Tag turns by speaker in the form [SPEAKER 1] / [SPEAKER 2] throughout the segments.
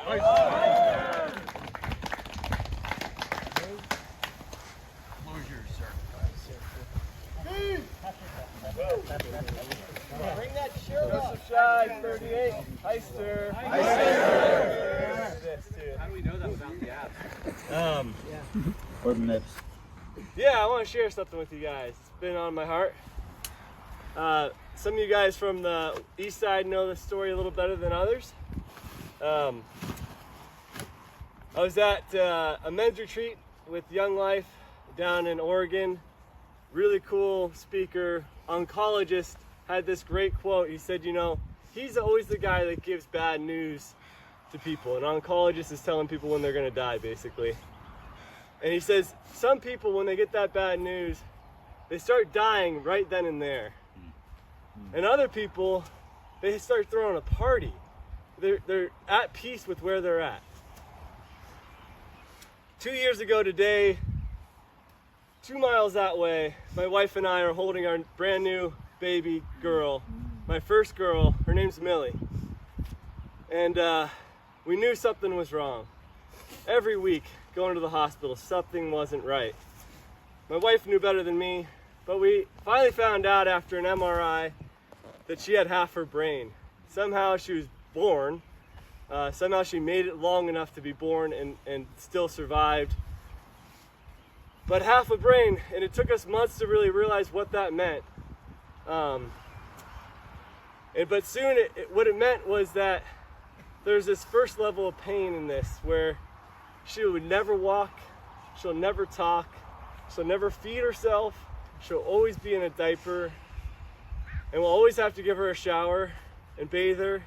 [SPEAKER 1] Bring that shirt up. Shy, 38, Hyster.
[SPEAKER 2] How do we know that without the abs?
[SPEAKER 3] Or the nips.
[SPEAKER 1] Yeah, I want to share something with you guys. It's been on my heart. Some of you guys from the east side know the story a little better than others. I was at a men's retreat with Young Life down in Oregon. Really cool speaker, oncologist, had this great quote. He said, you know, he's always the guy that gives bad news to people. An oncologist is telling people when they're going to die, basically. And he says, some people, when they get that bad news, they start dying right then and there. And other people, they start throwing a party. They're at peace with where they're at. 2 years ago today, 2 miles that way, my wife and I are holding our brand new baby girl, my first girl. Her name's Millie. And we knew something was wrong. Every week, going to the hospital, something wasn't right. My wife knew better than me, but we finally found out after an MRI that she had half her brain. Somehow she was born. Somehow she made it long enough to be born and still survived. But half a brain, and it took us months to really realize what that meant. But soon, what it meant was that there's this first level of pain in this, where she would never walk, she'll never talk, she'll never feed herself, she'll always be in a diaper, and we'll always have to give her a shower and bathe her,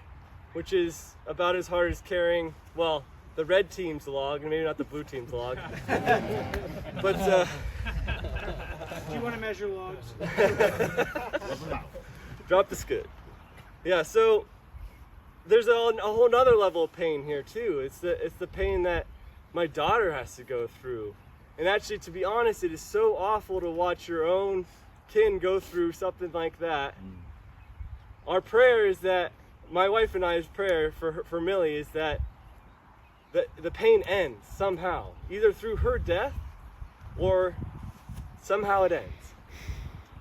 [SPEAKER 1] which is about as hard as carrying, well, the red team's log, and maybe not the blue team's log. But
[SPEAKER 4] do you want to measure logs?
[SPEAKER 1] Drop the skid. Yeah, so there's a whole nother level of pain here too. It's the pain that my daughter has to go through. And actually, to be honest, it is so awful to watch your own kin go through something like that. Our prayer is that, my wife and I's prayer for Millie is that the pain ends somehow, either through her death or somehow it ends.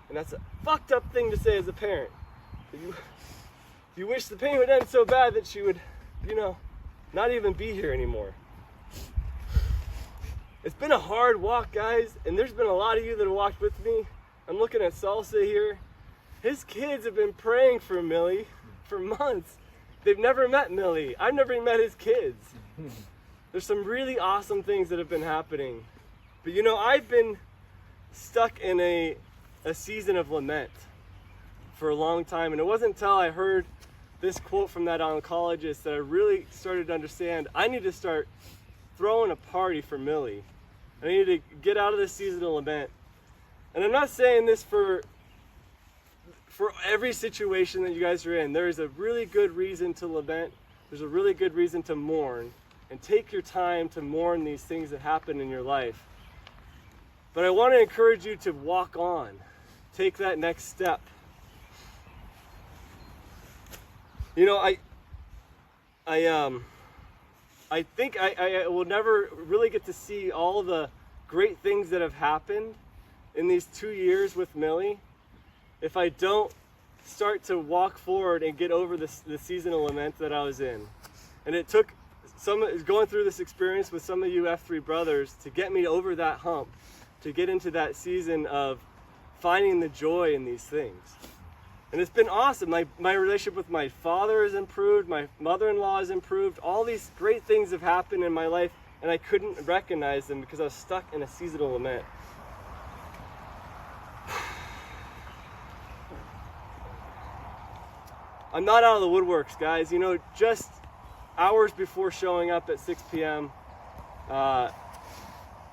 [SPEAKER 1] And that's a fucked up thing to say as a parent. You wish the pain would end so bad that she would, not even be here anymore. It's been a hard walk, guys, and there's been a lot of you that have walked with me. I'm looking at Salsa here. His kids have been praying for Millie for months. They've never met Millie. I've never even met his kids. There's some really awesome things that have been happening. But I've been stuck in a season of lament for a long time, and it wasn't until I heard this quote from that oncologist that I really started to understand I need to start throwing a party for Millie. I need to get out of this season of lament. And I'm not saying this for every situation that you guys are in. There is a really good reason to lament. There's a really good reason to mourn. And take your time to mourn these things that happen in your life. But I want to encourage you to walk on. Take that next step. I think I will never really get to see all the great things that have happened in these 2 years with Millie if I don't start to walk forward and get over the season of lament that I was in. And it took going through this experience with some of you F3 brothers to get me over that hump, to get into that season of finding the joy in these things. And it's been awesome. My relationship with my father has improved, my mother-in-law has improved. All these great things have happened in my life, and I couldn't recognize them because I was stuck in a season of lament. I'm not out of the woodworks, guys. Just hours before showing up at 6 p.m.,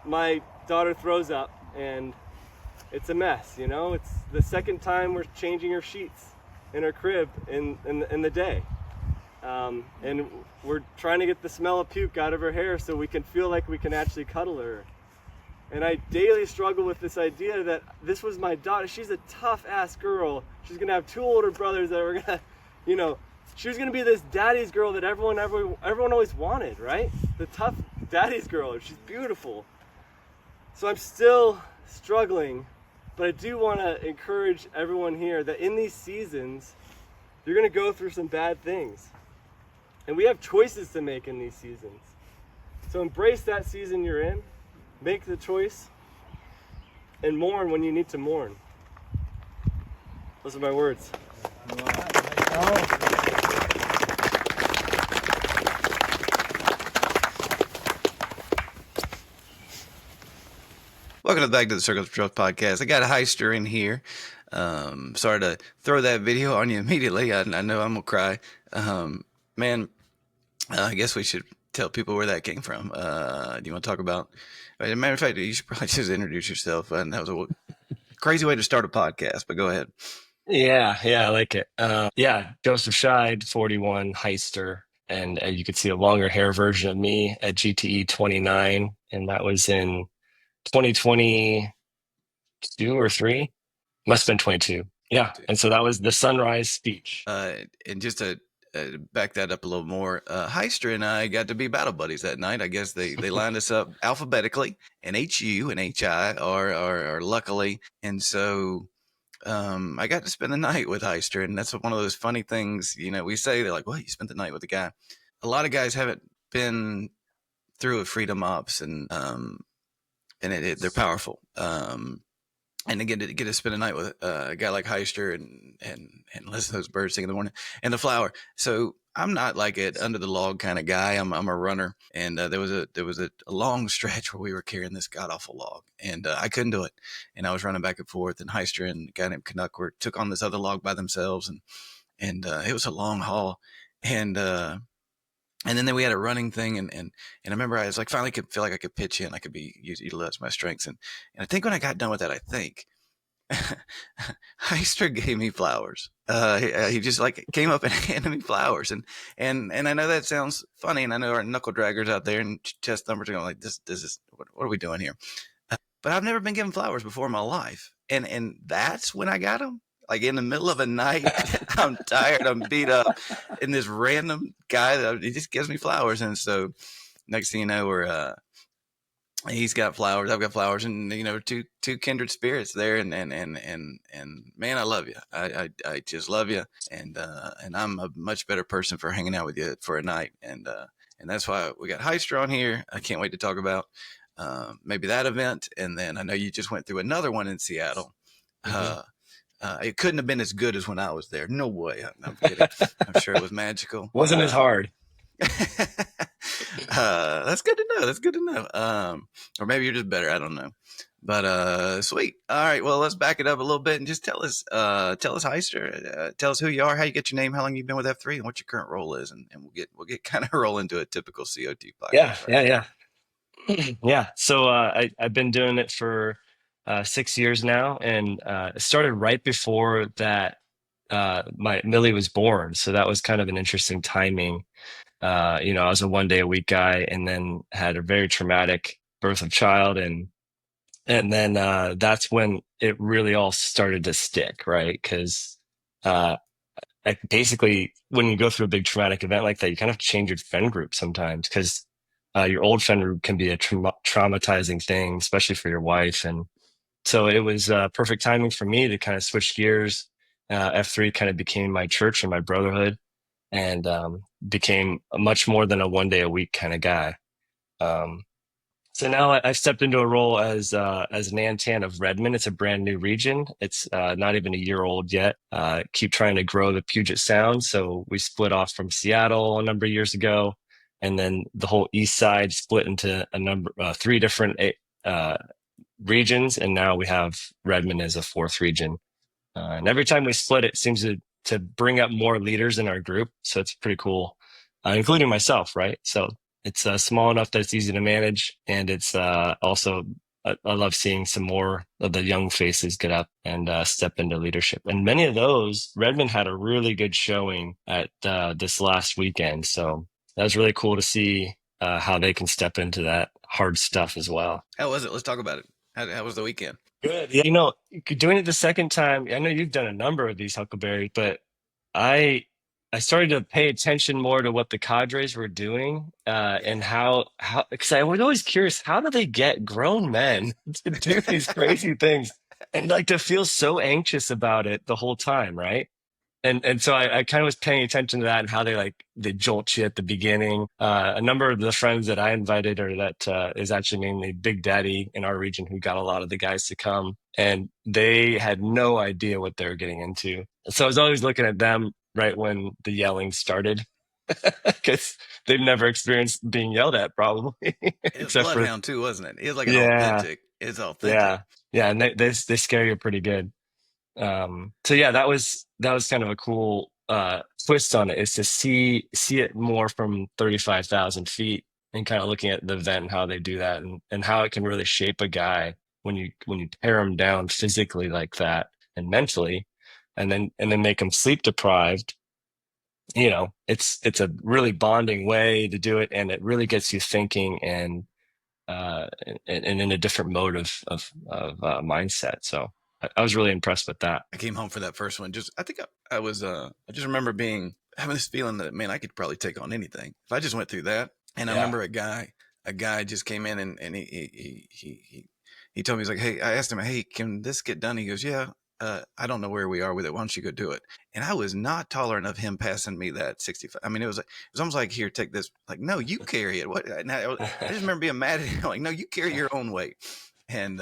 [SPEAKER 1] my daughter throws up, and it's a mess. It's the second time we're changing her sheets in her crib in the day. And we're trying to get the smell of puke out of her hair so we can feel like we can actually cuddle her. And I daily struggle with this idea that this was my daughter. She's a tough-ass girl. She's going to have 2 older brothers that are going to, She was gonna be this daddy's girl that everyone always wanted, right? The tough daddy's girl. She's beautiful. So I'm still struggling, but I do want to encourage everyone here that in these seasons, you're gonna go through some bad things. And we have choices to make in these seasons. So embrace that season you're in, make the choice, and mourn when you need to mourn. Those are my words.
[SPEAKER 3] Welcome back to the Circles of Trust podcast. I got a Hyster in here. Sorry to throw that video on you immediately. I know I'm gonna cry. Man, I guess we should tell people where that came from. Do you want to talk about? As a matter of fact, you should probably just introduce yourself. And that was a crazy way to start a podcast. But go ahead.
[SPEAKER 2] Yeah, I like it. Joseph Scheid, 41, Hyster, and you could see a longer hair version of me at GTE 29, and that was in 2022 or 3. Must have been 22. Yeah, and so that was the sunrise speech.
[SPEAKER 3] And just to back that up a little more, Hyster and I got to be battle buddies that night. I guess they lined us up alphabetically, and HU and HI are luckily, and so I got to spend the night with Hyster, and that's one of those funny things. You know, we say they're like, "Well, you spent the night with the guy." A lot of guys haven't been through a freedom ops, and they're powerful. And to get to spend a night with a guy like Hyster and listen to those birds sing in the morning and the flower. So I'm not like an under the log kind of guy. I'm a runner, and there was a long stretch where we were carrying this god awful log, and I couldn't do it, and I was running back and forth. And Hyster and a guy named Canuck took on this other log by themselves, and it was a long haul, and then we had a running thing, and I remember I was like, finally could feel like I could pitch in, I could utilize my strengths, and I think when I got done with that, I think Hyster gave me flowers. He just like came up and handed me flowers, and I know that sounds funny, and I know our knuckle draggers out there and chest thumpers are going like, this is what are we doing here? But I've never been given flowers before in my life, and that's when I got them. Like in the middle of a night, I'm tired, I'm beat up, and this random guy he just gives me flowers, and so next thing you know, he's got flowers, I've got flowers, and you know, two kindred spirits there, and man, I love you. I just love you, and I'm a much better person for hanging out with you for a night, and that's why we got Hyster on here. I can't wait to talk about maybe that event, and then I know you just went through another one in Seattle. Mm-hmm. It couldn't have been as good as when I was there. No way. I'm kidding. I'm sure it was magical.
[SPEAKER 2] Wasn't as hard.
[SPEAKER 3] That's good to know. That's good to know. Or maybe you're just better. I don't know. But sweet. All right. Well, let's back it up a little bit and just tell us, Hyster. Tell us who you are, how you get your name, how long you've been with F3, and what your current role is, and we'll get kind of roll into a typical COT podcast.
[SPEAKER 2] Yeah. Yeah. So I've been doing it for 6 years now, and it started right before that my Millie was born. So that was kind of an interesting timing. I was a 1 day a week guy, and then had a very traumatic birth of child, and then that's when it really all started to stick, right? Because basically, when you go through a big traumatic event like that, you kind of change your friend group sometimes, because your old friend group can be a traumatizing thing, especially for your wife. And so it was perfect timing for me to kind of switch gears. F3 kind of became my church and my brotherhood, and became much more than a 1 day a week kind of guy. So now I've stepped into a role as an Antan of Redmond. It's a brand new region. It's not even a year old yet. Keep trying to grow the Puget Sound. So we split off from Seattle a number of years ago, and then the whole east side split into three different regions, and now we have Redmond as a fourth region. And every time we split, it seems to bring up more leaders in our group. So it's pretty cool, including myself, right? So it's small enough that it's easy to manage. And it's also, I love seeing some more of the young faces get up and step into leadership. And many of those, Redmond had a really good showing at this last weekend. So that was really cool to see how they can step into that hard stuff as well.
[SPEAKER 3] How was it? Let's talk about it. How was the weekend?
[SPEAKER 2] Good. Yeah, doing it the second time, I know you've done a number of these, Huckleberry, but I I started to pay attention more to what the cadres were doing, and
[SPEAKER 3] Yeah.
[SPEAKER 2] how because I was always curious, how do they get grown men to do these crazy things and like to feel so anxious about it the whole time, right? And so I kind of was paying attention to that and how they jolt you at the beginning. A number of the friends that I invited, or that is actually mainly Big Daddy in our region, who got a lot of the guys to come, and they had no idea what they were getting into. So I was always looking at them right when the yelling started, because they've never experienced being yelled at, probably,
[SPEAKER 3] It was
[SPEAKER 2] except for
[SPEAKER 3] Bloodhound too, wasn't it? It was like an
[SPEAKER 2] yeah,
[SPEAKER 3] authentic. It's authentic.
[SPEAKER 2] yeah, yeah, and they scare you pretty good. So yeah, that was kind of a cool twist on it, is to see it more from 35,000 feet, and kind of looking at the event and how they do that, and how it can really shape a guy when you tear him down physically like that and mentally, and then make him sleep deprived. It's a really bonding way to do it, and it really gets you thinking, and in a different mode of mindset. So I was really impressed with that.
[SPEAKER 3] I came home for that first one. I think I was. I just remember having this feeling that, man, I could probably take on anything if I just went through that. And I
[SPEAKER 2] Yeah.
[SPEAKER 3] remember a guy just came in, and he told me, he's like, hey, I asked him, hey, can this get done? He goes, yeah. I don't know where we are with it. Why don't you go do it? And I was not tolerant of him passing me that 65. I mean, it was almost like, here, take this. Like, no, you carry it. What? And I just remember being mad at him. Like, no, you carry your own weight. And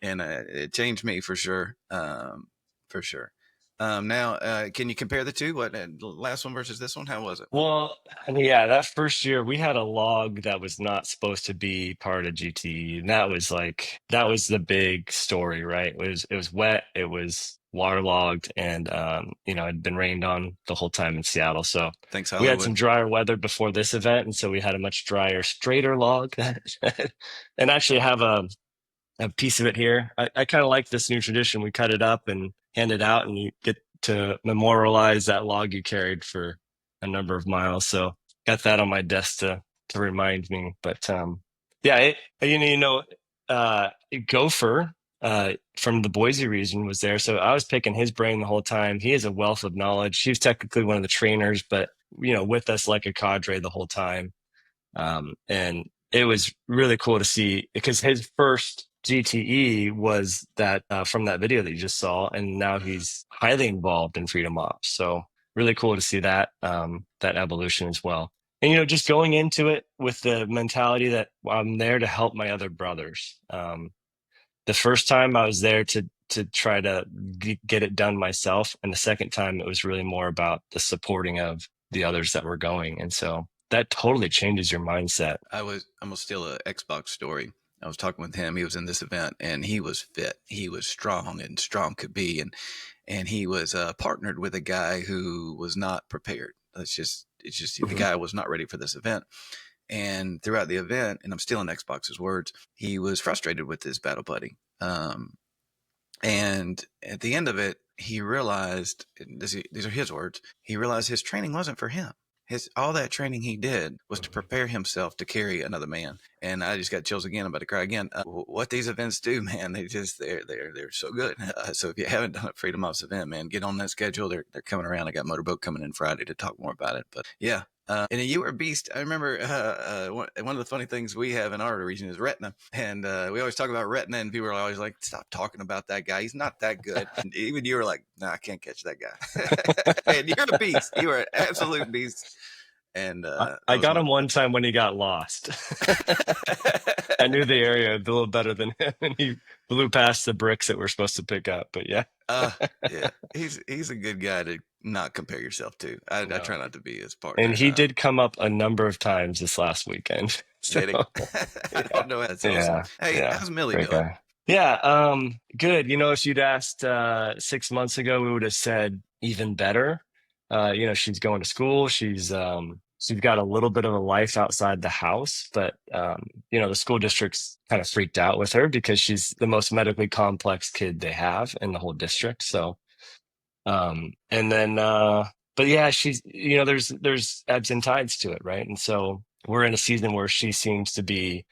[SPEAKER 3] it changed me for sure. For sure. Now, can you compare the two? What, the last one versus this one? How was it?
[SPEAKER 2] Well, I mean, yeah, that first year we had a log that was not supposed to be part of GTE, and that was the big story, right? It was wet, it was waterlogged, and it'd been rained on the whole time in Seattle. So
[SPEAKER 3] Thanks,
[SPEAKER 2] we had some
[SPEAKER 3] Hollywood.
[SPEAKER 2] drier weather before this event, and so we had a much drier, straighter log. And actually have a piece of it here. I kind of like this new tradition. We cut it up and hand it out, and you get to memorialize that log you carried for a number of miles. So got that on my desk to remind me. But yeah, uh, Gopher from the Boise region was there, so I was picking his brain the whole time. He has a wealth of knowledge. He was technically one of the trainers, but with us like a cadre the whole time. And it was really cool to see, because his first GTE was that from that video that you just saw, and now he's highly involved in Freedom Ops. So really cool to see that evolution as well. And just going into it with the mentality that I'm there to help my other brothers. The first time I was there to try to get it done myself, and the second time it was really more about the supporting of the others that were going. And so that totally changes your mindset.
[SPEAKER 3] I'm gonna steal an Xbox story. I was talking with him. He was in this event, and he was fit. He was strong, and strong could be. And he was partnered with a guy who was not prepared. It's just the guy was not ready for this event. And throughout the event, and I'm stealing Xbox's words, he was frustrated with his battle buddy. And at the end of it, he realized, these are his words, he realized his training wasn't for him. All that training he did was to prepare himself to carry another man. And I just got chills again. I'm about to cry again. What these events do, man, they're so good. So if you haven't done a Freedom Ops event, man, get on that schedule. They're coming around. I got Motorboat coming in Friday to talk more about it. But yeah. And you were a beast. I remember one of the funny things we have in our region is retina. And we always talk about retina, and people are always like, stop talking about that guy. He's not that good. And even you were like, nah, I can't catch that guy. And you're a beast. You are an absolute beast. And
[SPEAKER 2] I got him one time when he got lost. I knew the area a little better than him, and he blew past the bricks that we're supposed to pick up. But yeah.
[SPEAKER 3] Yeah, he's a good guy to not compare yourself to. I try not to be his partner.
[SPEAKER 2] And he did come up a number of times this last weekend.
[SPEAKER 3] Did he? I don't know. That's awesome.
[SPEAKER 2] Yeah,
[SPEAKER 3] Hey,
[SPEAKER 2] yeah,
[SPEAKER 3] how's Millie
[SPEAKER 2] great
[SPEAKER 3] doing?
[SPEAKER 2] guy. Yeah, good. If you'd asked 6 months ago, we would have said even better. She's going to school. She's got a little bit of a life outside the house, but the school district's kind of freaked out with her because she's the most medically complex kid they have in the whole district. So, but yeah, she's there's ebbs and tides to it, right? And so we're in a season where she seems to be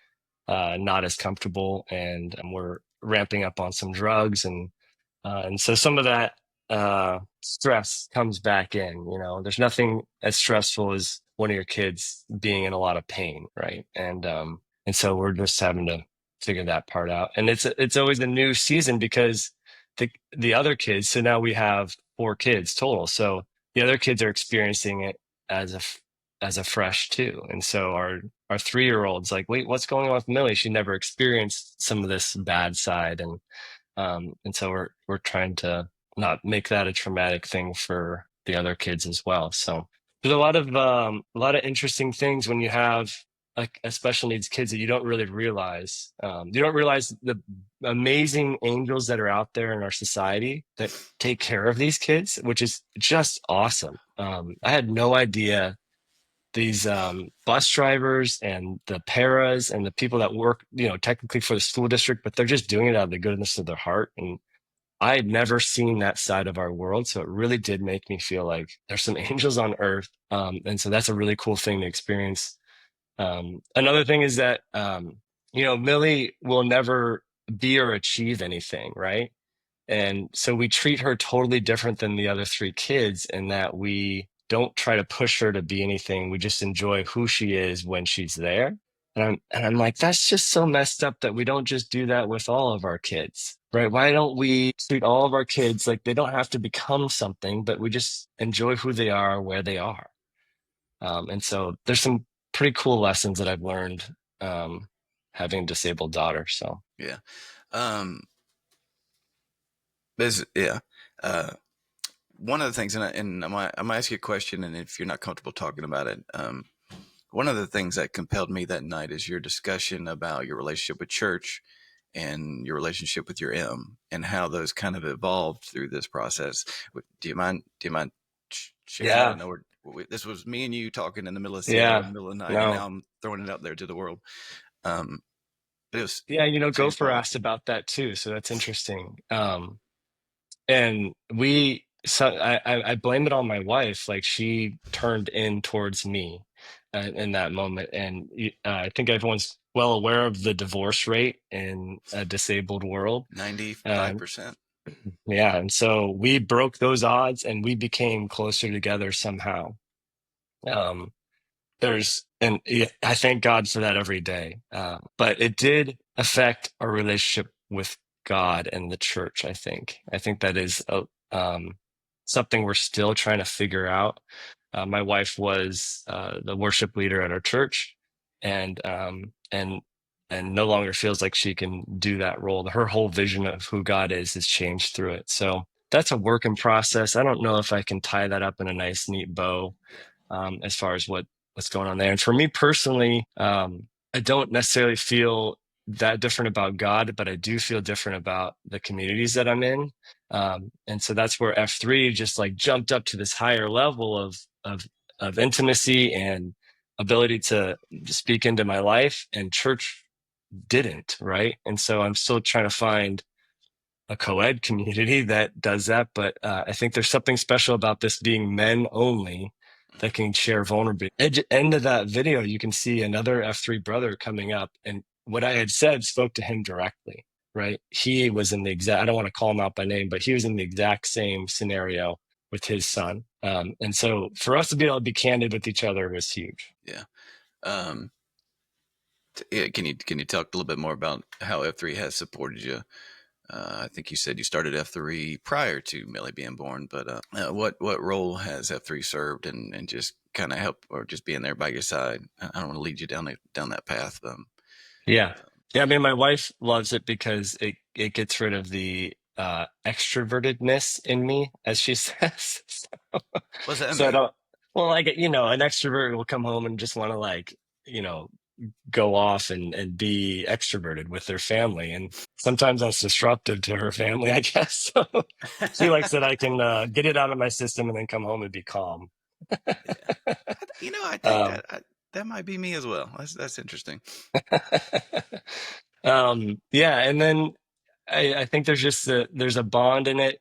[SPEAKER 2] not as comfortable, and we're ramping up on some drugs, and so some of that stress comes back in. There's nothing as stressful as one of your kids being in a lot of pain, right? And so we're just having to figure that part out. And it's always a new season because the other kids. So now we have 4 kids total. So the other kids are experiencing it as a fresh too. And so our 3-year-old's like, wait, what's going on with Millie? She never experienced some of this bad side, and so we're trying to not make that a traumatic thing for the other kids as well. So there's a lot of interesting things when you have like a special needs kids that you don't really realize. You don't realize the amazing angels that are out there in our society that take care of these kids, which is just awesome. I had no idea these bus drivers and the paras and the people that work, technically for the school district, but they're just doing it out of the goodness of their heart. And I had never seen that side of our world. So it really did make me feel like there's some angels on earth. And so that's a really cool thing to experience. Another thing is that, Millie will never be or achieve anything, right? And so we treat her totally different than the other 3 kids in that we don't try to push her to be anything. We just enjoy who she is when she's there. And I'm like, that's just so messed up that we don't just do that with all of our kids, right? Why don't we treat all of our kids like they don't have to become something, but we just enjoy who they are, where they are. And so there's some pretty cool lessons that I've learned having a disabled daughter. So
[SPEAKER 3] Yeah. Yeah. One of the things, and I'm gonna ask you a question, and if you're not comfortable talking about it, one of the things that compelled me that night is your discussion about your relationship with church and your relationship with your and how those kind of evolved through this process. Do you mind sharing that? I
[SPEAKER 2] yeah,
[SPEAKER 3] know this was me and you talking in the middle of Seattle in
[SPEAKER 2] yeah,
[SPEAKER 3] the middle of the night, and
[SPEAKER 2] no.
[SPEAKER 3] now I'm throwing it out there to the world. Um, but it was
[SPEAKER 2] Yeah,
[SPEAKER 3] seems
[SPEAKER 2] Gopher
[SPEAKER 3] powerful.
[SPEAKER 2] asked about that too, so that's interesting. And I blame it on my wife. Like she turned in towards me in that moment, and I think everyone's well aware of the divorce rate in a disabled world.
[SPEAKER 3] 95%.
[SPEAKER 2] Yeah, and so we broke those odds, and we became closer together somehow. Um, and yeah, I thank God for that every day. But it did affect our relationship with God and the church. I think that is something we're still trying to figure out. My wife was the worship leader at our church, and no longer feels like she can do that role. Her whole vision of who God is has changed through it. So that's a work in process. I don't know if I can tie that up in a nice, neat bow as far as what's going on there. And for me personally, I don't necessarily feel that different about God, but I do feel different about the communities that I'm in. And so that's where F3 just like jumped up to this higher level of intimacy and ability to speak into my life, and church didn't, right? And so I'm still trying to find a co-ed community that does that. But I think there's something special about this being men only that can share vulnerability. At the end of that video, you can see another F3 brother coming up, and what I had said spoke to him directly, right? He was in the exact, I don't want to call him out by name, but he was in the exact same scenario with his son. And so for us to be able to be candid with each other was huge.
[SPEAKER 3] Yeah. Yeah. Can you talk a little bit more about how F3 has supported you? I think you said you started F3 prior to Millie being born, but what role has F3 served and just kind of help, or just being there by your side? I don't want to lead you down that path.
[SPEAKER 2] Yeah. Yeah. I mean, my wife loves it because it gets rid of the extrovertedness in me, as she says.
[SPEAKER 3] What's that
[SPEAKER 2] So I
[SPEAKER 3] mean?
[SPEAKER 2] don't, well, like, an extrovert will come home and just want to like, go off and be extroverted with their family. And sometimes that's disruptive to her family, I guess. So she likes that I can get it out of my system and then come home and be calm.
[SPEAKER 3] Yeah. I think
[SPEAKER 2] Um,
[SPEAKER 3] that might be me as well. That's interesting.
[SPEAKER 2] yeah. And then I think there's a bond in it.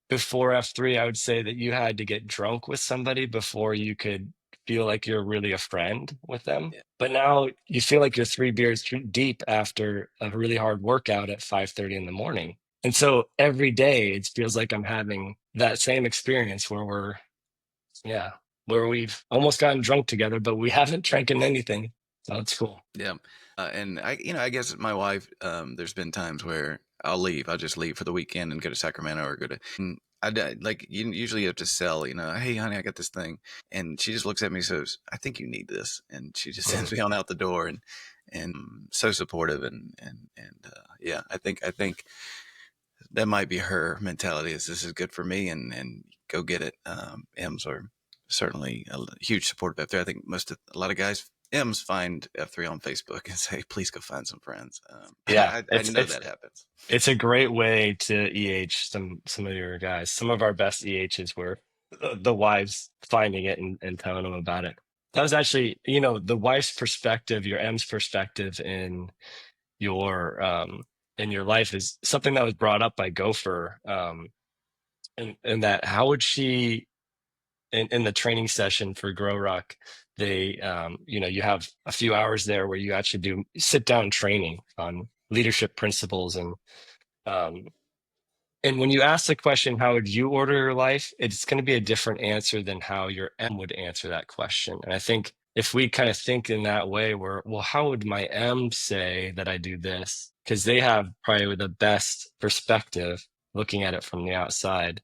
[SPEAKER 2] Before F3, I would say that you had to get drunk with somebody before you could feel like you're really a friend with them.
[SPEAKER 3] Yeah.
[SPEAKER 2] But now you feel like you're 3 beers deep after a really hard workout at 5:30 in the morning. And so every day it feels like I'm having that same experience yeah, where we've almost gotten drunk together, but we haven't drank in anything. So it's cool.
[SPEAKER 3] Yeah. And I guess my wife, there's been times where I'll just leave for the weekend and go to Sacramento or go to, and like you usually have to sell, hey honey, I got this thing. And she just looks at me and says, I think you need this. And she just sends me on out the door and so supportive. Yeah, I think that might be her mentality is this is good for me and go get it. M's are certainly a huge support of F3. I think a lot of guys, M's find F3 on Facebook and say, please go find some friends.
[SPEAKER 2] Yeah,
[SPEAKER 3] I know that happens.
[SPEAKER 2] It's a great way to EH some of your guys. Some of our best EHs were the wives finding it and telling them about it. That was actually, the wife's perspective, your M's perspective in your life is something that was brought up by Gopher. And that how would she in the training session for Grow Rock, they you have a few hours there where you actually do sit down training on leadership principles um, and when you ask the question, how would you order your life? It's going to be a different answer than how your M would answer that question. And I think if we kind of think in that way, well, how would my M say that I do this? Because they have probably the best perspective looking at it from the outside,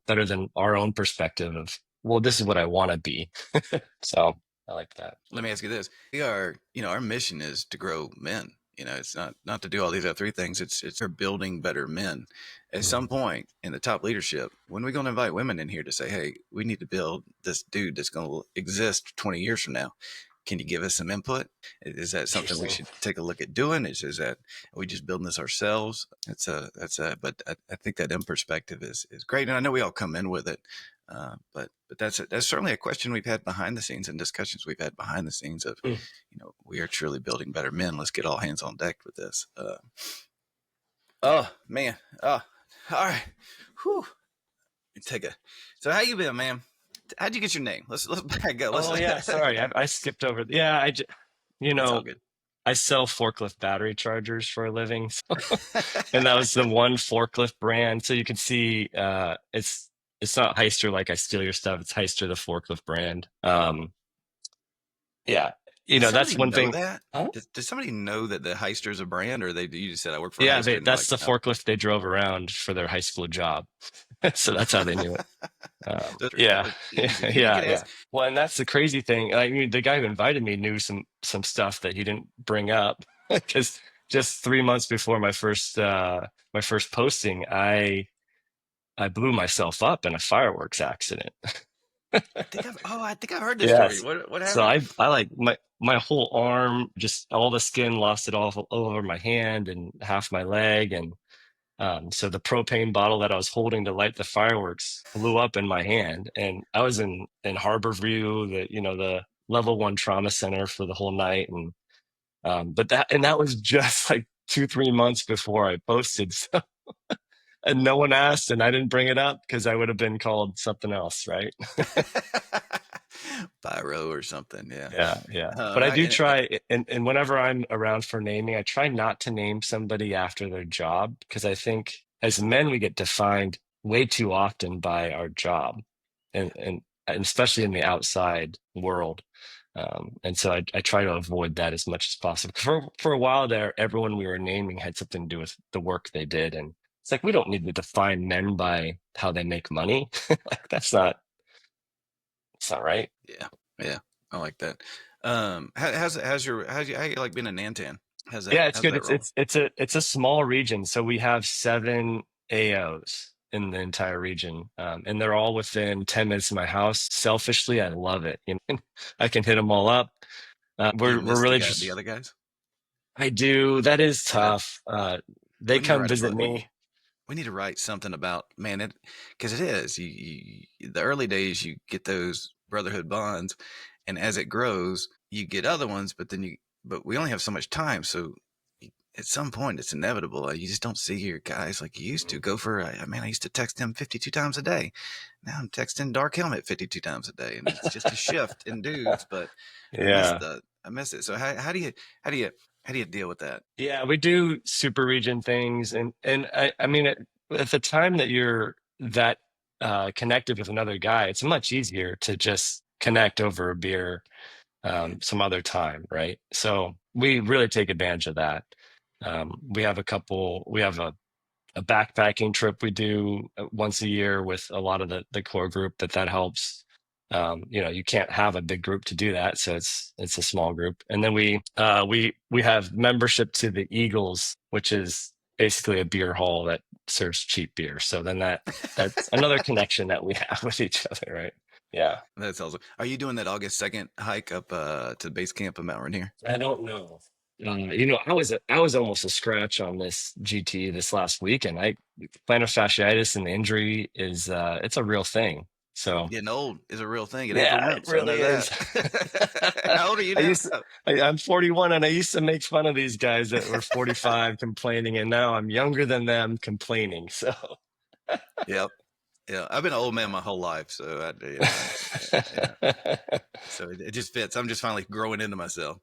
[SPEAKER 2] better than our own perspective of, well, this is what I want to be. So I like that.
[SPEAKER 3] Let me ask you this. We are, our mission is to grow men. It's not to do all these other three things. It's for building better men. At some point in the top leadership, when are we going to invite women in here to say, hey, we need to build this dude that's going to exist 20 years from now? Can you give us some input? Is that something we should take a look at doing? Is that are we just building this ourselves? But I think that in perspective is great. And I know we all come in with it. But that's certainly a question we've had behind the scenes and discussions we've had behind the scenes of, we are truly building better men. Let's get all hands on deck with this. Oh man. Oh, all right. Whew. So how you been, man? How'd you get your name? Let's back up.
[SPEAKER 2] Sorry. I skipped over. Yeah.
[SPEAKER 3] It's all good.
[SPEAKER 2] I sell forklift battery chargers for a living. And that was the one forklift brand. So you can see, it's not Hyster like I steal your stuff. It's Hyster, the forklift brand. Yeah, that's one thing.
[SPEAKER 3] That? Huh? Does somebody know that the Hyster is a brand, or you just said I work for?
[SPEAKER 2] Yeah,
[SPEAKER 3] Hyster
[SPEAKER 2] that's the forklift they drove around for their high school job. So that's how they knew it. Yeah. Well, and that's the crazy thing. I mean, the guy who invited me knew some stuff that he didn't bring up because just 3 months before my first posting, I blew myself up in a fireworks accident.
[SPEAKER 3] I think I've heard this story. What happened?
[SPEAKER 2] So I like my whole arm, just all the skin lost it all over my hand and half my leg. And so the propane bottle that I was holding to light the fireworks blew up in my hand. And I was in Harborview, the level 1 trauma center for the whole night. And that was just like 2-3 months before I posted. So and no one asked, and I didn't bring it up because I would have been called something else, right?
[SPEAKER 3] Pyro or something, yeah.
[SPEAKER 2] Yeah. But I do try, and whenever I'm around for naming, I try not to name somebody after their job because I think as men we get defined way too often by our job, and especially in the outside world. And so I try to avoid that as much as possible. For a while there, everyone we were naming had something to do with the work they did, and it's like we don't need to define men by how they make money. Like it's not right.
[SPEAKER 3] Yeah. I like that. How you like being in Nantan?
[SPEAKER 2] It's good. It's a small region, so we have 7 AOs in the entire region, and they're all within 10 minutes of my house. Selfishly, I love it. I can hit them all up. We're really just
[SPEAKER 3] the other guys.
[SPEAKER 2] I do. That is tough. They come visit me.
[SPEAKER 3] We need to write something about, man, because it is. You the early days, you get those brotherhood bonds, and as it grows, you get other ones. But we only have so much time, so at some point, it's inevitable. You just don't see your guys like you used to. I used to text him 52 times a day. Now I'm texting Dark Helmet 52 times a day, and it's just a shift in dudes. But I I miss it. So how do you deal with that?
[SPEAKER 2] Yeah, we do super region things, and I mean, at the time that you're that connected with another guy, it's much easier to just connect over a beer
[SPEAKER 3] Yeah.
[SPEAKER 2] some other time, right? So we really take advantage of that. We have a backpacking trip we do once a year with a lot of the core group that helps. You can't have a big group to do that, so it's a small group. And then we have membership to the Eagles, which is basically a beer hall that serves cheap beer. So then that's another connection that we have with each other, right? Yeah.
[SPEAKER 3] That's awesome. Are you doing that August 2nd hike up to base camp of Mount Rainier?
[SPEAKER 2] I don't know. I was almost a scratch on this GT this last week, and I plantar fasciitis and the injury is it's a real thing. So
[SPEAKER 3] Getting old is a real thing. It ain't for
[SPEAKER 2] yeah, it
[SPEAKER 3] wimps. I know
[SPEAKER 2] really is.
[SPEAKER 3] that. How old are you
[SPEAKER 2] I
[SPEAKER 3] now?
[SPEAKER 2] used to, I'm 41, and I used to make fun of these guys that were 45 complaining, and now I'm younger than them complaining. So
[SPEAKER 3] Yep. Yeah, I've been an old man my whole life, so so it just fits. I'm just finally growing into myself.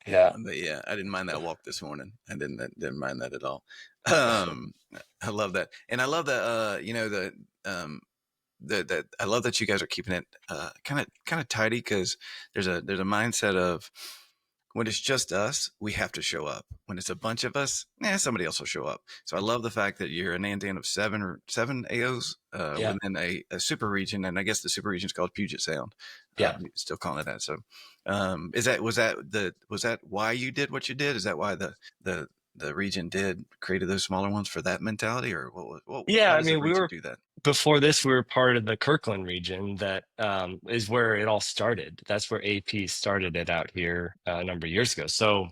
[SPEAKER 2] yeah,
[SPEAKER 3] But yeah, I didn't mind that walk this morning. I didn't mind that at all. I love that, and I love that. That I love that you guys are keeping it kind of tidy, because there's a mindset of when it's just us, we have to show up. When it's a bunch of us, somebody else will show up. So I love the fact that you're an Andan of seven AOs
[SPEAKER 2] yeah,
[SPEAKER 3] within a super region, and I guess the super region is called Puget Sound.
[SPEAKER 2] yeah.
[SPEAKER 3] Still calling it that. So, was that why you did what you did? Is that why the region created those smaller ones for that mentality, or
[SPEAKER 2] Yeah,
[SPEAKER 3] how
[SPEAKER 2] I
[SPEAKER 3] does the
[SPEAKER 2] mean,
[SPEAKER 3] region do that?
[SPEAKER 2] before this, we were part of the Kirkland region that is where it all started. That's where AP started it out here a number of years ago. So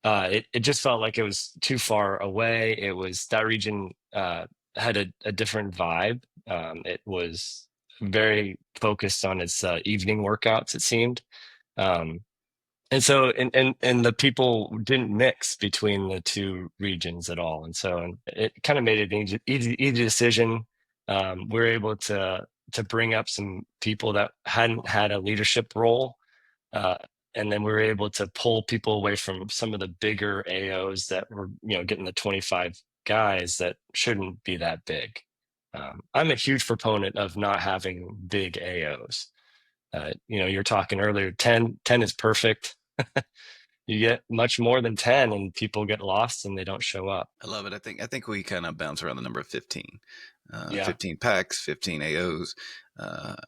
[SPEAKER 2] it just felt like it was too far away. It was that region had a different vibe. It was very focused on its evening workouts, it seemed. Um, and so and the people didn't mix between the two regions at all, and so it kind of made it an easy decision. We were able to bring up some people that hadn't had a leadership role, uh, and then we were able to pull people away from some of the bigger AOs that were getting the 25 guys that shouldn't be that big. I'm a huge proponent of not having big AOs. You're talking earlier, 10 is perfect. You get much more than 10 and people get lost and they don't show up.
[SPEAKER 3] I love it. I think we kind of bounce around the number of 15.
[SPEAKER 2] Yeah.
[SPEAKER 3] 15 packs, 15 AOs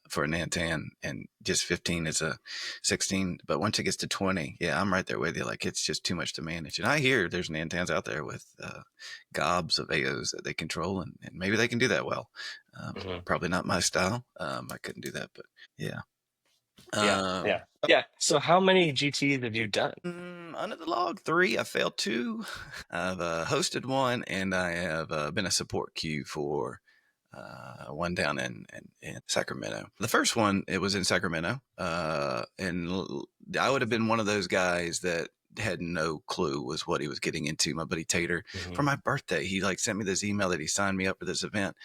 [SPEAKER 3] for a Nantan, and just 15 is a 16. But once it gets to 20, yeah, I'm right there with you. Like, it's just too much to manage. And I hear there's Nantans out there with gobs of AOs that they control, and maybe they can do that well. Probably not my style. I couldn't do that, but yeah.
[SPEAKER 2] Yeah. So how many GTs have you done?
[SPEAKER 3] Under the log, 3. I failed 2. I've hosted 1, and I have been a support queue for one down in Sacramento. The first one, it was in Sacramento, and I would have been one of those guys that had no clue was what he was getting into. My buddy Tater, for my birthday, he sent me this email that he signed me up for this event.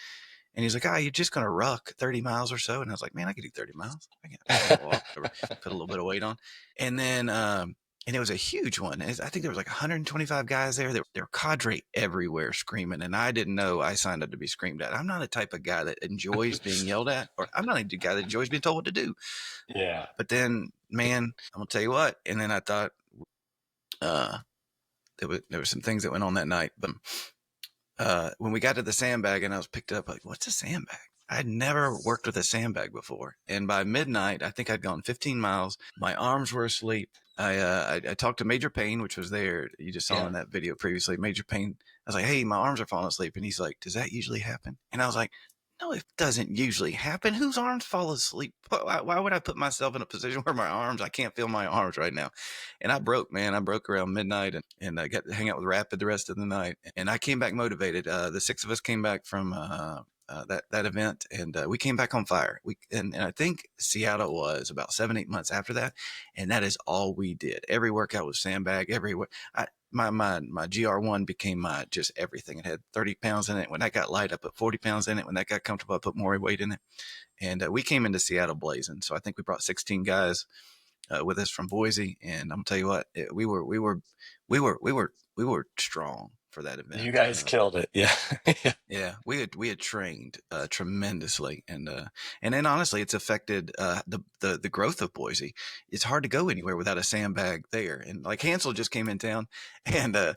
[SPEAKER 3] And he's like, you're just going to ruck 30 miles or so. And I was like, man, I could do 30 miles. I can walk, put a little bit of weight on. And then, and it was a huge one. I think there was 125 guys there. There were cadre everywhere screaming. And I didn't know I signed up to be screamed at. I'm not a type of guy that enjoys being yelled at, or I'm not a guy that enjoys being told what to do.
[SPEAKER 2] Yeah.
[SPEAKER 3] But then, man, I'm going to tell you what. And then I thought there were some things that went on that night. But when we got to the sandbag and I was picked up, what's a sandbag? I'd never worked with a sandbag before. And by midnight, I think I'd gone 15 miles. My arms were asleep. I talked to Major Payne, which was there. You just saw in that video previously. Major Payne, I was like, hey, my arms are falling asleep. And he's like, does that usually happen? And I was like, no, it doesn't usually happen. Whose arms fall asleep? Why would I put myself in a position where I can't feel my arms right now? And I broke, man. I broke around midnight, and I got to hang out with Rapid the rest of the night. And I came back motivated. The 6 of us came back from that event, and we came back on fire. And I think Seattle was about 7-8 months after that, and that is all we did. Every workout was sandbag. Everywhere. My GR1 became my just everything. It had 30 pounds in it. When that got light, I put 40 pounds in it. When that got comfortable, I put more weight in it. And we came into Seattle blazing. So I think we brought 16 guys. with us from Boise, and I'm gonna tell you what, we were strong for that event.
[SPEAKER 2] You guys killed it. Yeah.
[SPEAKER 3] Yeah, we had trained tremendously, and then honestly, it's affected the growth of Boise. It's hard to go anywhere without a sandbag there. And like Hansel just came in town, and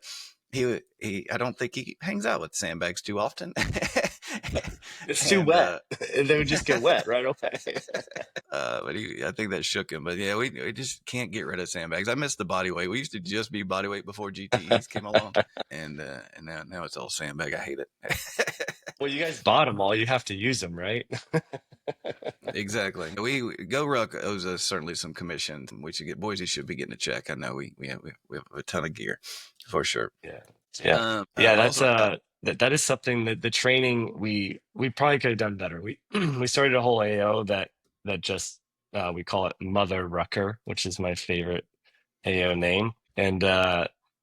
[SPEAKER 3] he I don't think he hangs out with sandbags too often.
[SPEAKER 2] It's too wet. They would just get wet right away.
[SPEAKER 3] But I think that shook him. But yeah, we just can't get rid of sandbags. I miss the body weight. We used to just be body weight before GTEs came along, and now it's all sandbag. I hate it.
[SPEAKER 2] Well, you guys bought them all. You have to use them, right?
[SPEAKER 3] Exactly. We Go Ruck owes us certainly some commission. Boise should be getting a check. I know we have a ton of gear for sure.
[SPEAKER 2] Yeah. That is something that the training we probably could have done better. We started a whole AO that just we call it Mother Rucker, which is my favorite AO name, and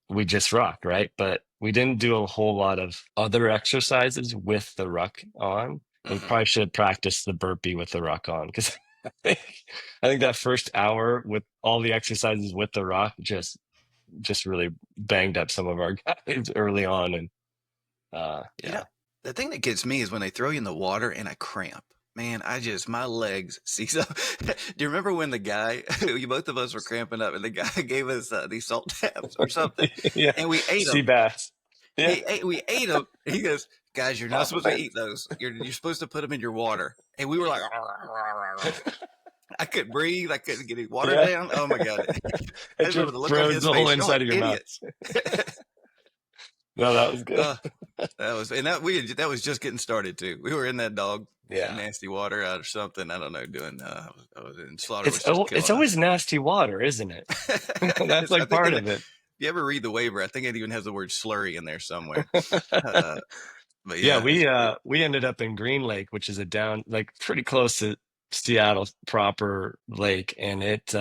[SPEAKER 2] we just ruck, right? But we didn't do a whole lot of other exercises with the ruck on. We probably should practice the burpee with the ruck on, because I think that first hour with all the exercises with the ruck just really banged up some of our guys early on. And
[SPEAKER 3] the thing that gets me is when they throw you in the water and I cramp. Man, my legs seize up. Do you remember when the guy, both of us were cramping up, and the guy gave us these salt tabs or something, and we ate them.
[SPEAKER 2] Sea bass. Yeah.
[SPEAKER 3] We ate them. He goes, "Guys, you're not supposed to eat those. You're supposed to put them in your water." And we were like, I couldn't breathe. I couldn't get any water down. Oh my God!
[SPEAKER 2] It just froze the whole inside of your mouth. No, that was good.
[SPEAKER 3] That was just getting started too. We were in that dog nasty water out or something. I don't know. I was in slaughter.
[SPEAKER 2] It's always nasty water, isn't it? That's like part of it.
[SPEAKER 3] If you ever read the waiver, I think it even has the word slurry in there somewhere. But
[SPEAKER 2] we ended up in Green Lake, which is pretty close to Seattle proper lake, and it's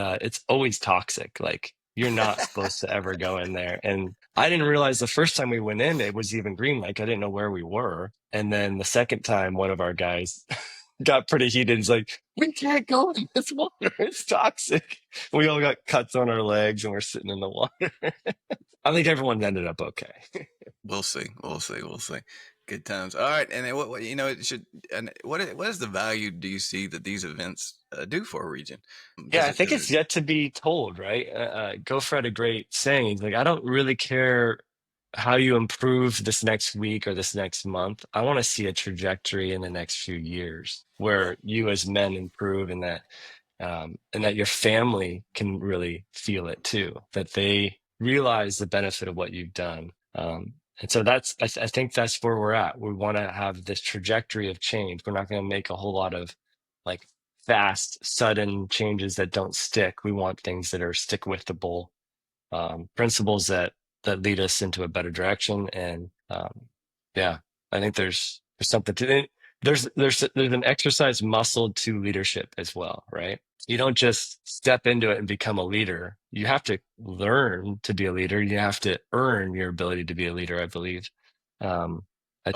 [SPEAKER 2] always toxic. Like, you're not supposed to ever go in there. And I didn't realize the first time we went in, it was even Green Lake. I didn't know where we were. And then the second time, one of our guys got pretty heated. He's like, "We can't go in this water. It's toxic." We all got cuts on our legs, and we're sitting in the water. I think everyone ended up okay.
[SPEAKER 3] We'll see. Good times. All right. And then what is the value do you see that these events do for a region?
[SPEAKER 2] I think it's yet to be told, right? Gopher had a great saying. He's like, "I don't really care how you improve this next week or this next month. I want to see a trajectory in the next few years where you as men improve, and that your family can really feel it too, that they realize the benefit of what you've done." And so I think that's where we're at. We want to have this trajectory of change. We're not going to make a whole lot of like fast, sudden changes that don't stick. We want things that are stick with the bull, principles that lead us into a better direction. And I think there's something to it. There's an exercise muscle to leadership as well, right? You don't just step into it and become a leader. You have to learn to be a leader. You have to earn your ability to be a leader, I believe. I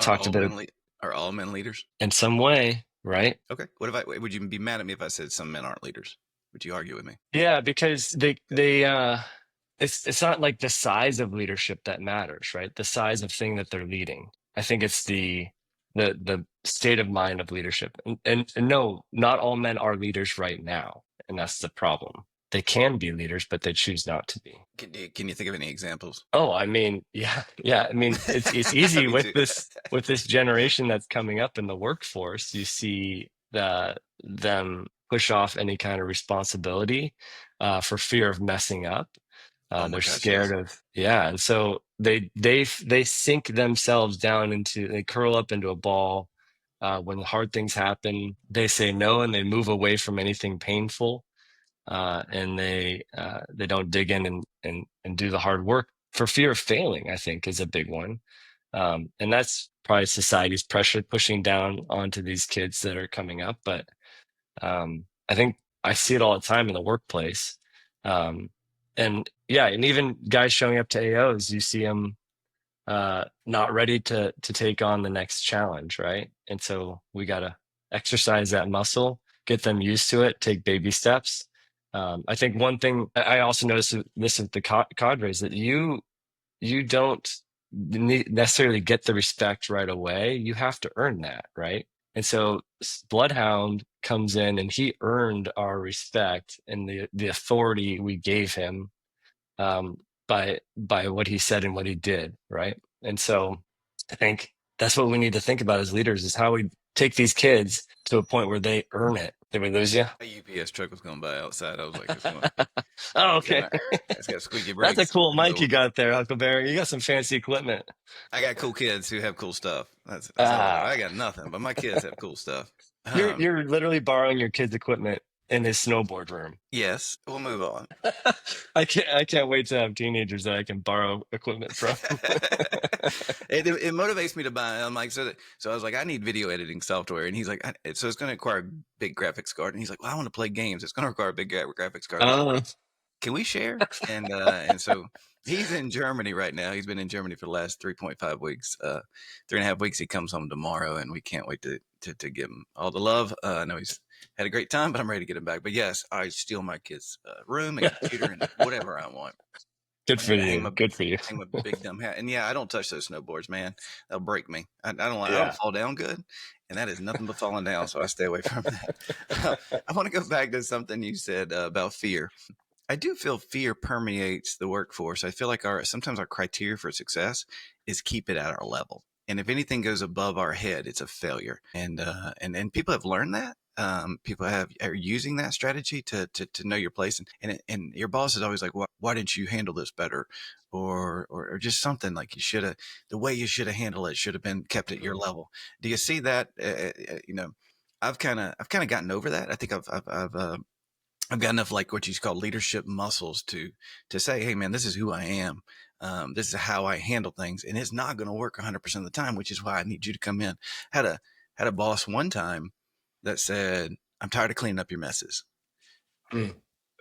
[SPEAKER 2] talked a bit of,
[SPEAKER 3] are all men leaders
[SPEAKER 2] in some way, right?
[SPEAKER 3] Okay. Would you be mad at me if I said some men aren't leaders? Would you argue with me?
[SPEAKER 2] Yeah, because it's not like the size of leadership that matters, right? The size of thing that they're leading. I think it's the state of mind of leadership. And no, not all men are leaders right now, and that's the problem. They can be leaders, but they choose not to be.
[SPEAKER 3] Can you think of any examples?
[SPEAKER 2] Oh, I mean, yeah. I mean, it's easy with this generation that's coming up in the workforce. You see them push off any kind of responsibility for fear of messing up. They're scared of, and so they sink themselves down they curl up into a ball. When hard things happen, they say no, and they move away from anything painful. And they don't dig in and do the hard work for fear of failing, I think, is a big one. And that's probably society's pressure pushing down onto these kids that are coming up. But I think I see it all the time in the workplace. And even guys showing up to AOs, you see them not ready to take on the next challenge, right? And so we got to exercise that muscle, get them used to it, take baby steps. I think one thing I also noticed this with the cadres, that you don't necessarily get the respect right away. You have to earn that, right? And so Bloodhound comes in and he earned our respect and the authority we gave him, um, by what he said and what he did, right? And so I think that's what we need to think about as leaders, is how we take these kids to a point where they earn it. Did we lose you?
[SPEAKER 3] A UPS truck was going by outside. I was like, it's going.
[SPEAKER 2] Oh,
[SPEAKER 3] It's got,
[SPEAKER 2] okay.
[SPEAKER 3] it's got squeaky
[SPEAKER 2] That's a
[SPEAKER 3] brakes.
[SPEAKER 2] cool mic
[SPEAKER 3] So
[SPEAKER 2] you got there, Huckleberry. You got some fancy equipment.
[SPEAKER 3] I got cool kids who have cool stuff. That's all I got. I
[SPEAKER 2] Ah,
[SPEAKER 3] got nothing, but my kids have cool stuff.
[SPEAKER 2] you're literally borrowing your kid's equipment in his snowboard room.
[SPEAKER 3] Yes, we'll move on.
[SPEAKER 2] I can't wait to have teenagers that I can borrow equipment from.
[SPEAKER 3] It motivates me to buy. I'm like, so I was like, I need video editing software, and he's like, so it's going to require a big graphics card, and he's like, well, I want to play games. It's going to require a big graphics card.
[SPEAKER 2] Oh,
[SPEAKER 3] Can we share? And so he's in Germany right now. He's been in Germany for the last 3.5 weeks. 3.5 weeks. He comes home tomorrow, and we can't wait to give him all the love. I know he's had a great time, but I'm ready to get him back. But yes, I steal my kid's room and computer and whatever I want.
[SPEAKER 2] good for you. Good for you.
[SPEAKER 3] Hang my big dumb hat. And yeah, I don't touch those snowboards, man. They'll break me. I don't
[SPEAKER 2] Yeah.
[SPEAKER 3] fall down good. And that is nothing but falling down. So I stay away from that. I want to go back to something you said about fear. I do feel fear permeates the workforce. I feel like sometimes our criteria for success is keep it at our level. And if anything goes above our head, it's a failure. And people have learned that. People are using that strategy to know your place. And your boss is always like, why didn't you handle this better? Or just something like the way you should have handled it should have been kept at your level. Do you see that? I've kind of gotten over that. I think I've got enough, like what you call leadership muscles to say, hey man, this is who I am. This is how I handle things, and it's not going to work 100% of the time, which is why I need you to come in. Had a boss one time that said, I'm tired of cleaning up your messes.
[SPEAKER 2] Mm.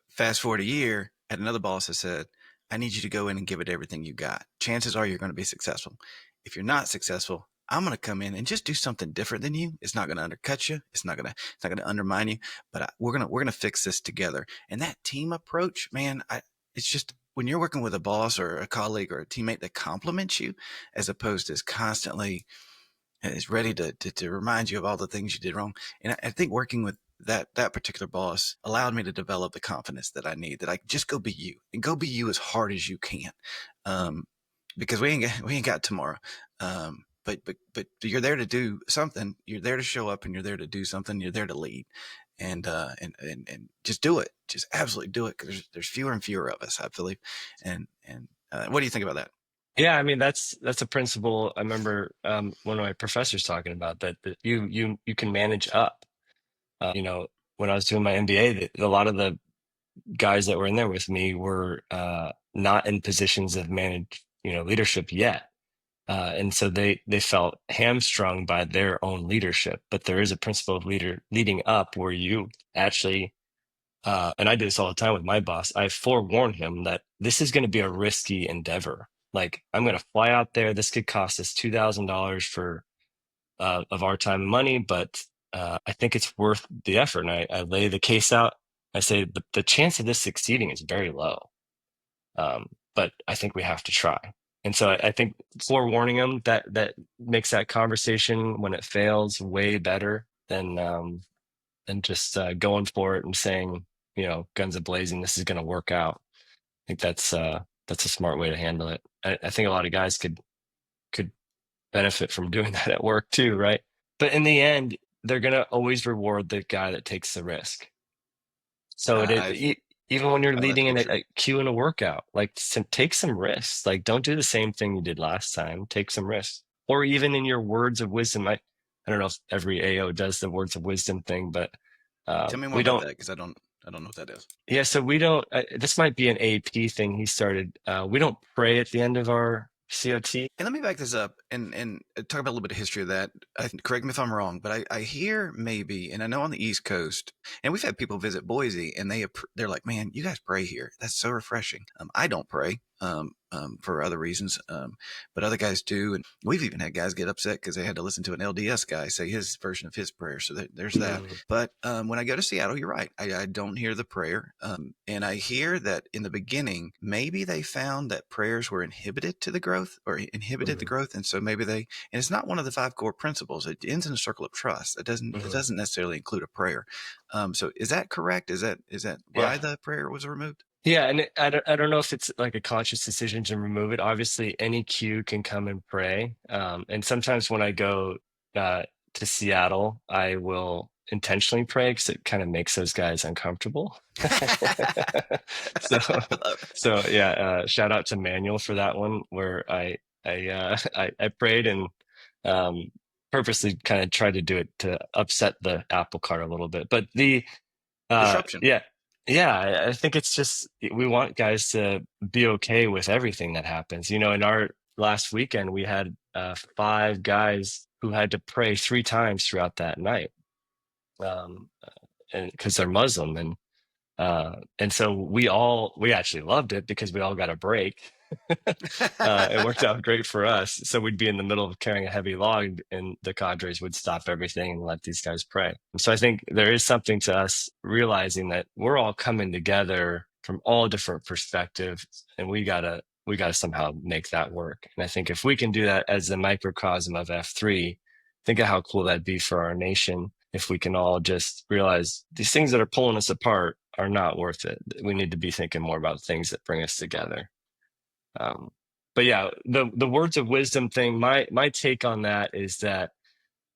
[SPEAKER 3] Fast forward a year, had another boss that said, I need you to go in and give it everything you got. Chances are you're going to be successful. If you're not successful, I'm going to come in and just do something different than you. It's not going to undercut you. It's not going to undermine you, but we're going to fix this together. And that team approach, man, it's just when you're working with a boss or a colleague or a teammate that compliments you, as opposed to constantly is ready to remind you of all the things you did wrong. And I think working with that particular boss allowed me to develop the confidence that I need, that I just go be you and go be you as hard as you can. Because we ain't got tomorrow. But you're there to do something. You're there to show up, and you're there to do something. You're there to lead, and just do it. Just absolutely do it. Because there's fewer and fewer of us, I believe. And what do you think about that?
[SPEAKER 2] Yeah, I mean that's a principle. I remember one of my professors talking about that you can manage up. When I was doing my MBA, a lot of the guys that were in there with me were not in positions of leadership yet. And so they felt hamstrung by their own leadership. But there is a principle of leading up where you actually, and I do this all the time with my boss, I forewarn him that this is going to be a risky endeavor. Like, I'm going to fly out there. This could cost us $2,000 for of our time and money, but I think it's worth the effort. And I lay the case out. I say the chance of this succeeding is very low, but I think we have to try. And so I think forewarning them that makes that conversation when it fails way better than just going for it and saying, guns a blazing, this is going to work out. I think that's a smart way to handle it. I think a lot of guys could benefit from doing that at work too, right? But in the end, they're going to always reward the guy that takes the risk. So even when you're leading in a queue in a workout, like take some risks. Like, don't do the same thing you did last time. Take some risks. Or even in your words of wisdom. I don't know if every AO does the words of wisdom thing, but
[SPEAKER 3] tell me more about that, because I don't know what that is.
[SPEAKER 2] Yeah, so we don't. This might be an AP thing he started. We don't pray at the end of our COT.
[SPEAKER 3] And let me back this up. and talk about a little bit of history of that. Correct me if I'm wrong, but I hear maybe, and I know on the East Coast, and we've had people visit Boise, and they're like, "Man, you guys pray here. That's so refreshing." I don't pray. For other reasons, but other guys do, and we've even had guys get upset because they had to listen to an LDS guy say his version of his prayer. So there's that. But when I go to Seattle, you're right. I don't hear the prayer, and I hear that in the beginning, maybe they found that prayers were inhibited to the growth, or inhibited the growth, and so maybe and it's not one of the 5 core principles. It ends in a circle of trust. It doesn't necessarily include a prayer. So is that correct? Is that why the prayer was removed?
[SPEAKER 2] Yeah, and I don't know if it's like a conscious decision to remove it. Obviously, any Q can come and pray. And sometimes when I go to Seattle, I will intentionally pray because it kind of makes those guys uncomfortable. So, shout out to Manuel for that one, where I prayed and purposely kind of tried to do it to upset the apple cart a little bit. But
[SPEAKER 3] Disruption.
[SPEAKER 2] yeah, I think it's just we want guys to be okay with everything that happens. In our last weekend, we had 5 guys who had to pray 3 times throughout that night, and because they're Muslim, and so we actually loved it because we all got a break. It worked out great for us. So we'd be in the middle of carrying a heavy log, and the cadres would stop everything and let these guys pray. So I think there is something to us realizing that we're all coming together from all different perspectives, and we gotta somehow make that work. And I think if we can do that as the microcosm of F3, think of how cool that'd be for our nation if we can all just realize these things that are pulling us apart are not worth it. We need to be thinking more about things that bring us together. But yeah, the words of wisdom thing, my take on that is that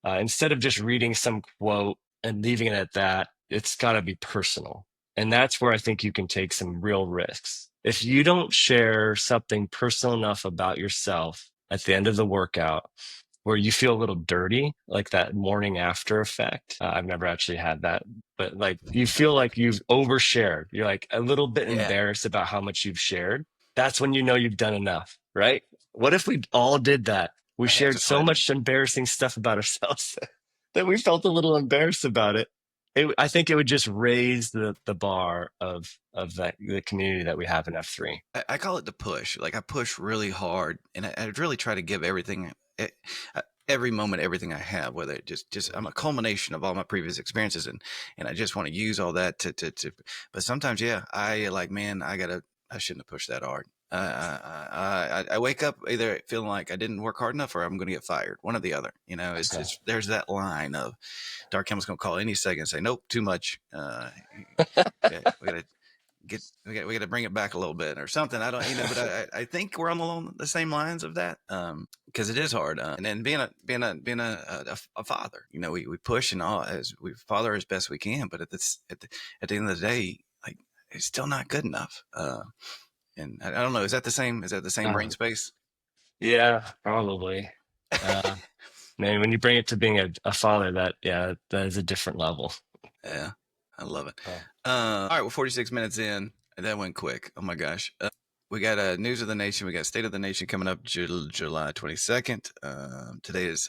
[SPEAKER 2] instead of just reading some quote and leaving it at that, it's got to be personal. And that's where I think you can take some real risks. If you don't share something personal enough about yourself at the end of the workout where you feel a little dirty, like that morning after effect. I've never actually had that, but like you feel like you've overshared. You're like a little bit embarrassed about how much you've shared. That's when you know you've done enough, right? What if we all did that? We shared so much embarrassing stuff about ourselves that we felt a little embarrassed about it. I think it would just raise the bar of the community that we have in F3.
[SPEAKER 3] I call it the push. Like I push really hard, and I really try to give everything, every moment, everything I have. Whether it just I'm a culmination of all my previous experiences, and I just want to use all that to. But sometimes, I shouldn't have pushed that hard. I wake up either feeling like I didn't work hard enough or I'm going to get fired. One or the other. It's there's that line of Dark Helmet's going to call any second and say, nope, too much. We got to bring it back a little bit or something. I don't, but I think we're on the same lines of that. Because it is hard. And then being a father, we push and all as we father as best we can, but at the end of the day, like it's still not good enough. And I don't know, is that the same brain space?
[SPEAKER 2] Yeah, probably. Man, when you bring it to being a father, that is a different level.
[SPEAKER 3] Yeah, I love it. All right, we're 46 minutes in. That went quick. Oh my gosh. We got News of the Nation. We got State of the Nation coming up July 22nd. Today is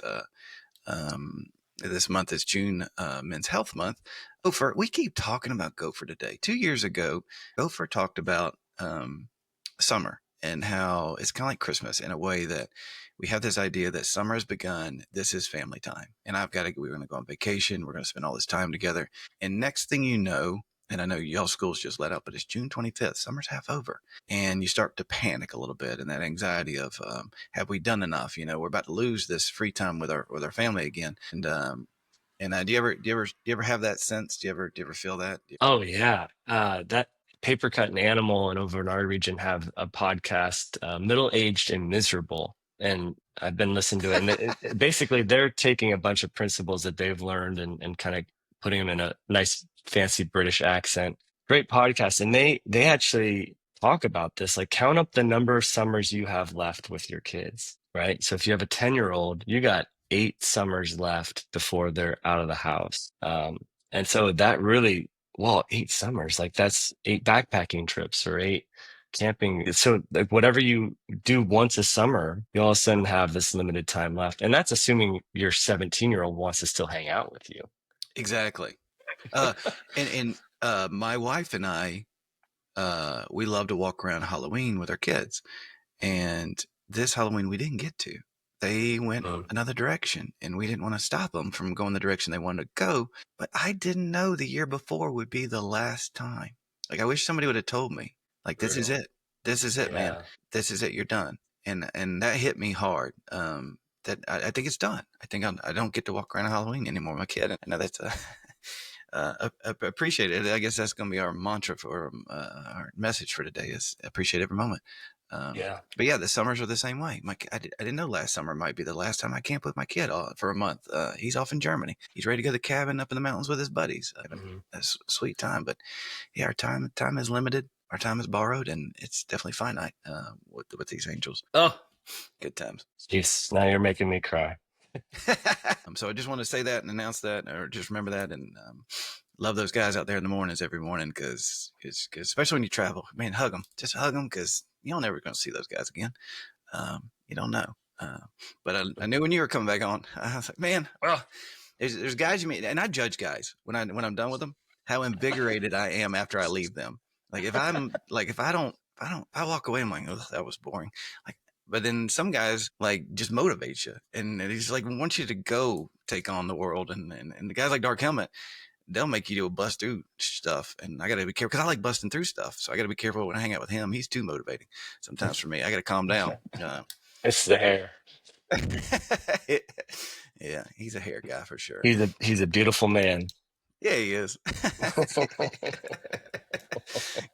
[SPEAKER 3] this month is June Men's Health Month. Gopher, we keep talking about Gopher today. 2 years ago, Gopher talked about summer and how it's kind of like Christmas in a way that we have this idea that summer has begun. This is family time. And we're going to go on vacation. We're going to spend all this time together. And next thing you know, and I know y'all schools just let out, but it's June 25th. Summer's half over. And you start to panic a little bit. And that anxiety of, have we done enough? We're about to lose this free time with our family again. And do you ever have that sense? Do you ever feel that?
[SPEAKER 2] Oh yeah. That Paper Cut and Animal and over in our region have a podcast, Middle-Aged and Miserable. And I've been listening to it. And basically they're taking a bunch of principles that they've learned and kind of putting them in a nice, fancy British accent. Great podcast. And they actually talk about this, like count up the number of summers you have left with your kids, right? So if you have a 10-year-old, you got 8 summers left before they're out of the house. And so that really, 8 summers, like that's 8 backpacking trips or 8 camping. So like whatever you do once a summer, you all of a sudden have this limited time left. And that's assuming your 17-year-old wants to still hang out with you.
[SPEAKER 3] Exactly. My wife and I, we love to walk around Halloween with our kids. And this Halloween, we didn't get to. They went another direction, and we didn't want to stop them from going the direction they wanted to go. But I didn't know the year before would be the last time. Like, I wish somebody would have told me, like, this is it. This is it, man. This is it. You're done. And that hit me hard. That I think it's done. I think I don't get to walk around Halloween anymore with my kid. I know that's appreciate it. I guess that's going to be our mantra for our message for today is appreciate every moment. But yeah, the summers are the same way. I didn't know last summer might be the last time I camped with my kid for a month. He's off in Germany. He's ready to go to the cabin up in the mountains with his buddies. A sweet time. But yeah, our time is limited. Our time is borrowed, and it's definitely finite with these angels. Oh, good times.
[SPEAKER 2] Jeez, now you're making me cry.
[SPEAKER 3] So I just want to say that and announce that, or just remember that, and love those guys out there in the mornings every morning, because especially when you travel, man, hug them, just hug them, because you don't ever going to see those guys again. You don't know. But I knew when you were coming back on, I was like, man, well, there's guys you meet, and I judge guys when I'm done with them, how invigorated I am after I leave them. Like if I walk away, I'm like, oh, that was boring. But then some guys like just motivate you, and he's like wants you to go take on the world, and the guys like Dark Helmet, they'll make you do a bust through stuff, and I got to be careful because I like busting through stuff, so I got to be careful when I hang out with him. He's too motivating sometimes for me. I got to calm down.
[SPEAKER 2] It's the hair.
[SPEAKER 3] Yeah, he's a hair guy for sure.
[SPEAKER 2] He's a beautiful man.
[SPEAKER 3] Yeah, he is.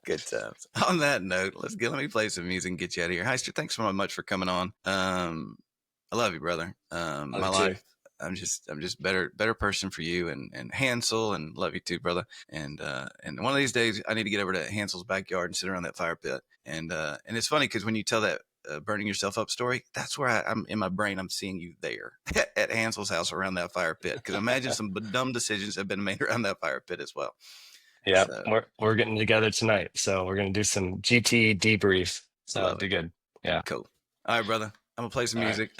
[SPEAKER 3] Good times. On that note, let me play some music and get you out of here. Hyster, thanks so much for coming on. I love you, brother. My life, I'm just better person for you and Hansel, and love you too, brother. And one of these days I need to get over to Hansel's backyard and sit around that fire pit. And it's funny because when you tell that burning yourself up story, that's where I'm in my brain. I'm seeing you there at Hansel's house around that fire pit. Because imagine some dumb decisions have been made around that fire pit as well.
[SPEAKER 2] Yeah, so, we're getting together tonight, so we're gonna do some GT debrief. So it'll be good. Yeah,
[SPEAKER 3] cool. All right, brother. I'm gonna play some music.